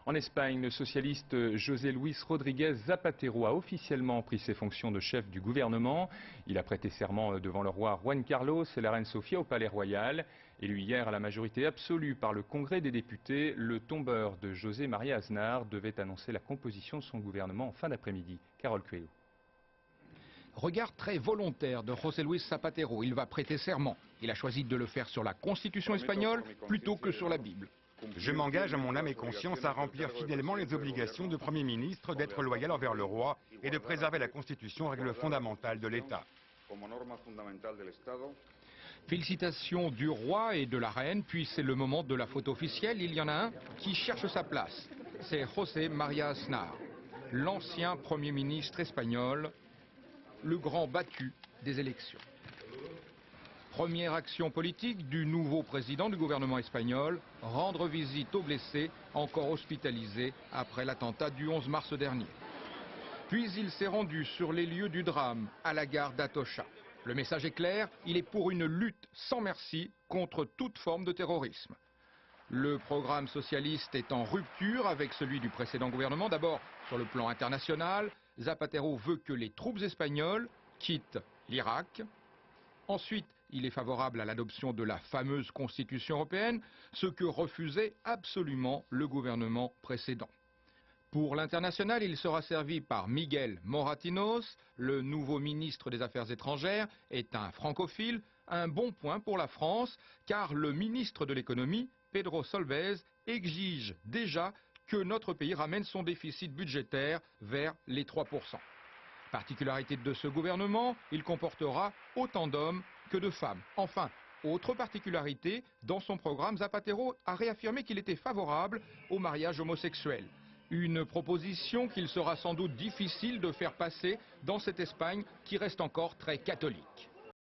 En Espagne, le socialiste José Luis Rodríguez Zapatero a officiellement pris ses fonctions de chef du gouvernement. Il a prêté serment devant le roi Juan Carlos et la reine Sofia au Palais Royal. Élu hier à la majorité absolue par le Congrès des députés, le tombeur de José María Aznar devait annoncer la composition de son gouvernement en fin d'après-midi. Carole Coelho. Regard très volontaire de José Luis Zapatero. Il va prêter serment. Il a choisi de le faire sur la Constitution espagnole plutôt que sur la Bible. Je m'engage à mon âme et conscience à remplir fidèlement les obligations de Premier ministre, d'être loyal envers le roi et de préserver la Constitution, règle fondamentale de l'État. Félicitations du roi et de la reine, puis c'est le moment de la photo officielle. Il y en a un qui cherche sa place. C'est José María Aznar, l'ancien Premier ministre espagnol, le grand battu des élections. Première action politique du nouveau président du gouvernement espagnol, rendre visite aux blessés encore hospitalisés après l'attentat du 11 mars dernier. Puis il s'est rendu sur les lieux du drame, à la gare d'Atocha. Le message est clair, il est pour une lutte sans merci contre toute forme de terrorisme. Le programme socialiste est en rupture avec celui du précédent gouvernement. D'abord, sur le plan international, Zapatero veut que les troupes espagnoles quittent l'Irak. Ensuite, il est favorable à l'adoption de la fameuse Constitution européenne, ce que refusait absolument le gouvernement précédent. Pour l'international, il sera servi par Miguel Moratinos, le nouveau ministre des Affaires étrangères, est un francophile, un bon point pour la France, car le ministre de l'économie, Pedro Solbes, exige déjà que notre pays ramène son déficit budgétaire vers les 3%. Particularité de ce gouvernement, il comportera autant d'hommes que de femmes. Enfin, autre particularité, dans son programme, Zapatero a réaffirmé qu'il était favorable au mariage homosexuel. Une proposition qu'il sera sans doute difficile de faire passer dans cette Espagne qui reste encore très catholique.